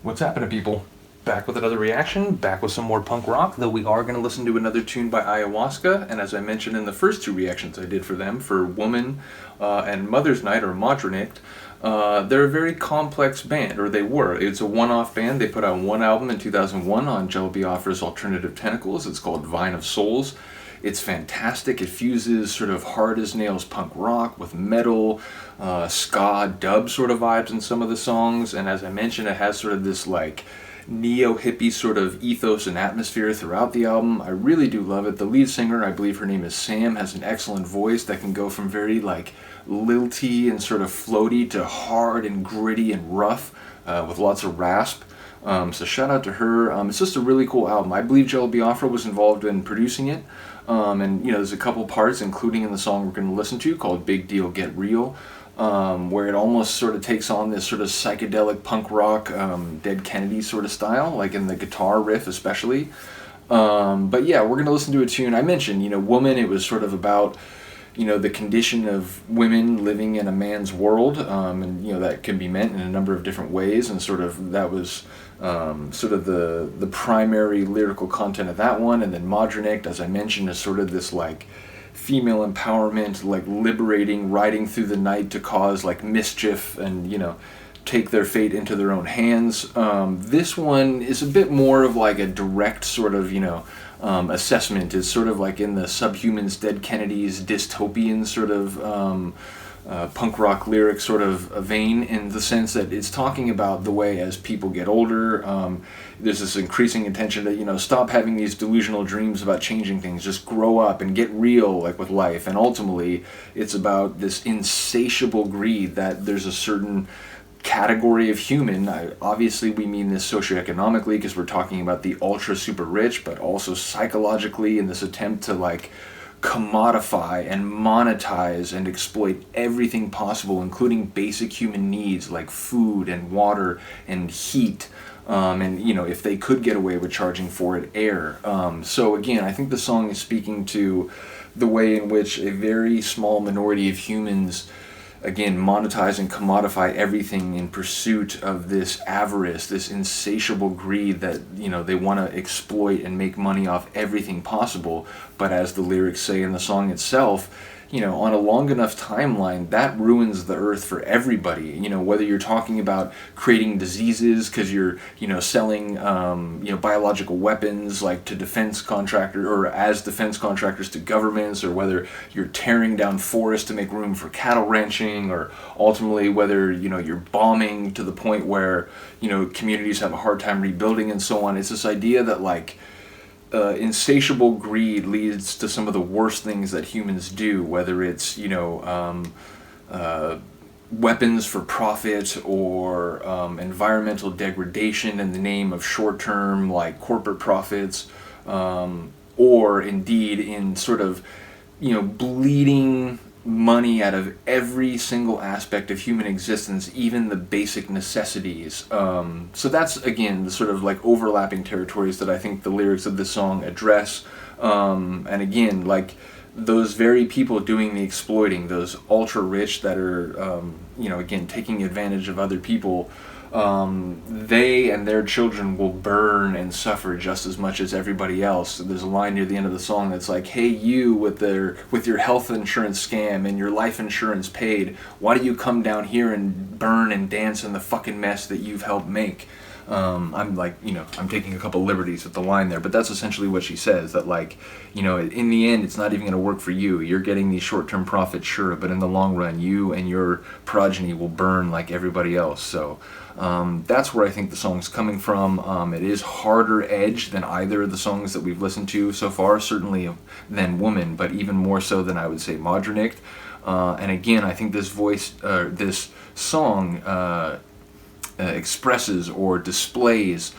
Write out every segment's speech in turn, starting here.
What's happening, people? Back with another reaction, back with some more punk rock, though we are going to listen to another tune by Iowaska, and as I mentioned in the first two reactions I did for them, for Woman and Mother's Night, or Modronicht, they're a very complex band, or they were. It's a one-off band. They put out one album in 2001 on Jello Biafra's Alternative Tentacles. It's called Vine of Souls. It's fantastic. It fuses sort of hard-as-nails punk rock with metal, ska, dub sort of vibes in some of the songs, and as I mentioned, it has sort of this like neo-hippie sort of ethos and atmosphere throughout the album. I really do love it. The lead singer, I believe her name is Sam, has an excellent voice that can go from very like lilty and sort of floaty to hard and gritty and rough with lots of rasp. So shout out to her. It's just a really cool album. I believe Jello Biafra was involved in producing it. And you know, there's a couple parts, including in the song we're going to listen to called Big Deal Get Real, where it almost sort of takes on this sort of psychedelic punk rock, Dead Kennedy sort of style, like in the guitar riff especially. But yeah, we're going to listen to a tune. I mentioned, you know, Woman, it was sort of about, you know, the condition of women living in a man's world, and you know, that can be meant in a number of different ways, and sort of that was sort of the primary lyrical content of that one. And then Modronicht, as I mentioned, is sort of this like female empowerment, like liberating, riding through the night to cause like mischief and, you know, take their fate into their own hands. This one is a bit more of like a direct sort of, you know, assessment. Is sort of like in the Subhumans, Dead Kennedys, dystopian sort of punk rock lyric sort of vein, in the sense that it's talking about the way as people get older, there's this increasing intention to, you know, stop having these delusional dreams about changing things, just grow up and get real like with life. And ultimately it's about this insatiable greed that there's a certain category of human, obviously we mean this socioeconomically because we're talking about the ultra super rich, but also psychologically in this attempt to like commodify and monetize and exploit everything possible, including basic human needs like food and water and heat, and you know, if they could get away with charging for it, air. So again, I think the song is speaking to the way in which a very small minority of humans, again, monetize and commodify everything in pursuit of this avarice, this insatiable greed that, you know, they want to exploit and make money off everything possible. But as the lyrics say in the song itself, you know, on a long enough timeline, that ruins the earth for everybody. You know, whether you're talking about creating diseases because you're, you know, selling, you know, biological weapons like to defense contractors, or as defense contractors to governments, or whether you're tearing down forests to make room for cattle ranching, or ultimately whether, you know, you're bombing to the point where, you know, communities have a hard time rebuilding and so on. It's this idea that like, insatiable greed leads to some of the worst things that humans do, whether it's, you know, weapons for profit, or environmental degradation in the name of short-term like corporate profits, or indeed in sort of, you know, bleeding money out of every single aspect of human existence, even the basic necessities. So that's, again, the sort of like overlapping territories that I think the lyrics of this song address. And again, like those very people doing the exploiting, those ultra rich that are, you know, again, taking advantage of other people, they and their children will burn and suffer just as much as everybody else. There's a line near the end of the song that's like, hey, you with your health insurance scam and your life insurance paid, why do you come down here and burn and dance in the fucking mess that you've helped make? I'm like, you know, I'm taking a couple liberties with the line there, but that's essentially what she says, that like, you know, in the end, it's not even going to work for you. You're getting these short-term profits, sure, but in the long run, you and your progeny will burn like everybody else. So that's where I think the song's coming from. It is harder edged than either of the songs that we've listened to so far, certainly than Woman, but even more so than I would say Modronicht. And again, I think this song expresses or displays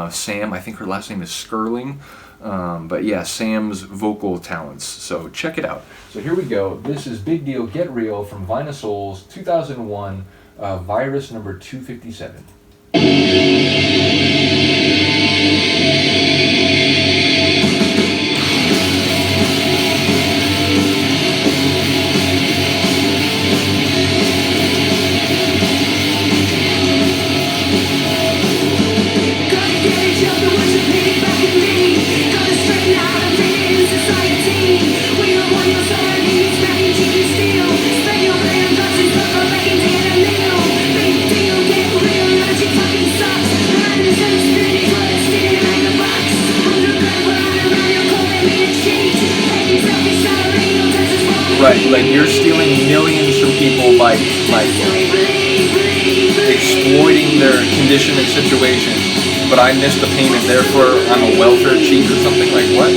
Sam, I think her last name is Skurling, but yeah, Sam's vocal talents. So check it out. So here we go. This is Big Deal Get Real from Vine of Souls, 2001, Virus number 257. Right, like you're stealing millions from people by exploiting their condition and situation, but I missed the payment, therefore I'm a welfare cheat or something. Like what?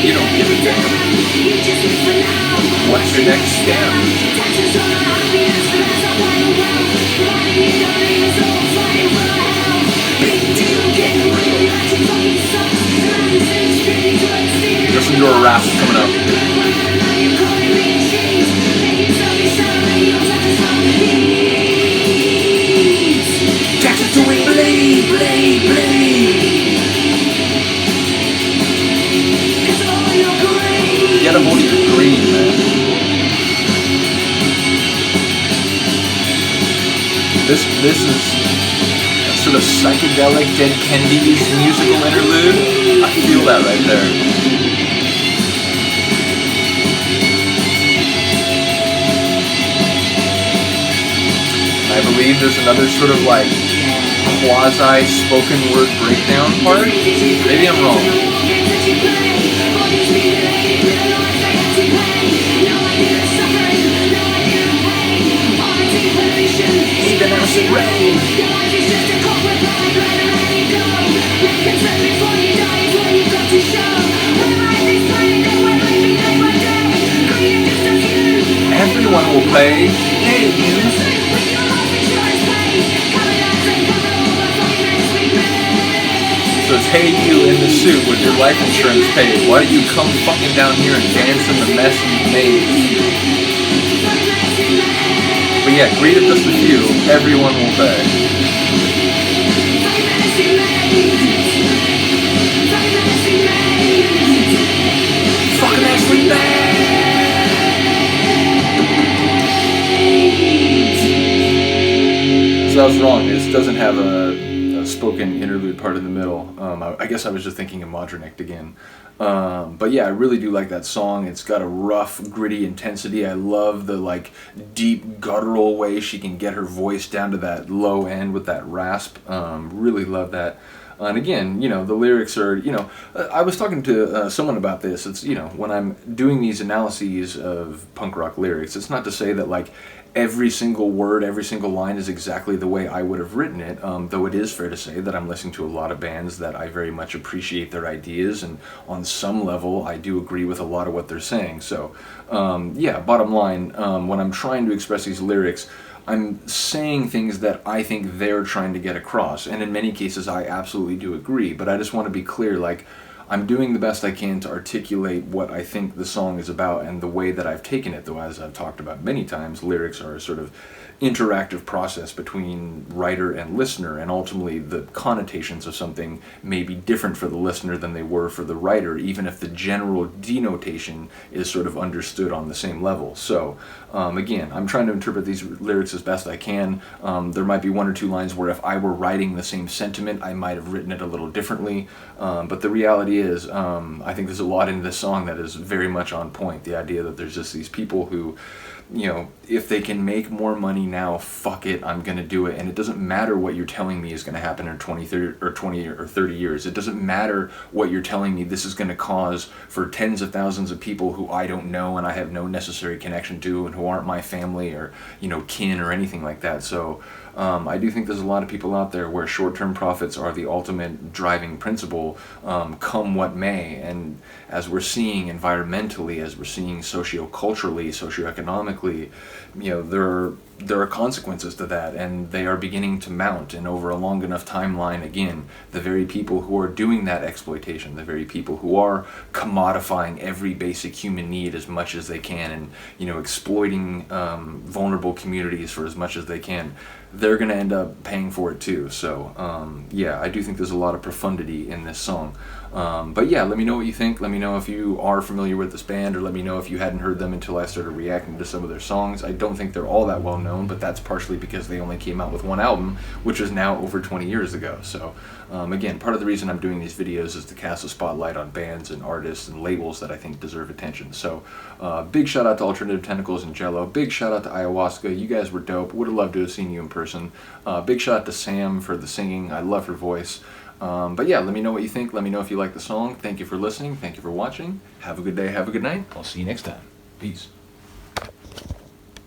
You don't give a damn. What's your next scam? Listen to a rap coming up. Taxes doing bleed, bleed, bleed. Get a hold of your greed, man. This is a sort of psychedelic Dead Kennedys musical interlude. I feel that right there. I believe there's another sort of like quasi-spoken word breakdown part. Maybe I'm wrong. Even acid rain. Everyone will pay. Hey, you. So it's hey you in the suit with your life insurance paid. Why don't you come fucking down here and dance in the mess you've made? But yeah, greet of just a few, everyone will pay. Fucking actually bad! So I was wrong, this doesn't have a spoken interlude part in the middle. I guess I was just thinking of Modernect again. But yeah, I really do like that song. It's got a rough, gritty intensity. I love the like deep guttural way she can get her voice down to that low end with that rasp. Really love that. And again, you know, the lyrics are, you know, I was talking to someone about this. It's, you know, when I'm doing these analyses of punk rock lyrics, it's not to say that like every single word, every single line is exactly the way I would have written it, though it is fair to say that I'm listening to a lot of bands that I very much appreciate their ideas, and on some level I do agree with a lot of what they're saying. So yeah, bottom line, when I'm trying to express these lyrics, I'm saying things that I think they're trying to get across, and in many cases I absolutely do agree, but I just want to be clear, like, I'm doing the best I can to articulate what I think the song is about and the way that I've taken it, though as I've talked about many times, lyrics are a sort of interactive process between writer and listener, and ultimately the connotations of something may be different for the listener than they were for the writer, even if the general denotation is sort of understood on the same level. So again, I'm trying to interpret these lyrics as best I can. There might be one or two lines where if I were writing the same sentiment, I might have written it a little differently, but the reality is, I think there's a lot in this song that is very much on point. The idea that there's just these people who, you know, if they can make more money now, fuck it, I'm going to do it. And it doesn't matter what you're telling me is going to happen in 20 or 30 years. It doesn't matter what you're telling me this is going to cause for tens of thousands of people who I don't know and I have no necessary connection to and who aren't my family or, you know, kin or anything like that. So I do think there's a lot of people out there where short-term profits are the ultimate driving principle, come what may. And as we're seeing environmentally, as we're seeing socio-culturally, socioeconomically, you know, there are consequences to that, and they are beginning to mount. And over a long enough timeline, again, the very people who are doing that exploitation, the very people who are commodifying every basic human need as much as they can, and, you know, exploiting vulnerable communities for as much as they can, they're going to end up paying for it too. So yeah, I do think there's a lot of profundity in this song. But yeah, let me know what you think. Let me know if you are familiar with this band, or let me know if you hadn't heard them until I started reacting to some of their songs. I don't think they're all that well known, but that's partially because they only came out with one album, which was now over 20 years ago. So again, part of the reason I'm doing these videos is to cast a spotlight on bands and artists and labels that I think deserve attention. So big shout out to Alternative Tentacles and Jello. Big shout out to Iowaska. You guys were dope. Would have loved to have seen you in person. Big shout out to Sam for the singing. I love her voice. But yeah, let me know what you think. Let me know if you like the song. Thank you for listening. Thank you for watching. Have a good day. Have a good night. I'll see you next time. Peace.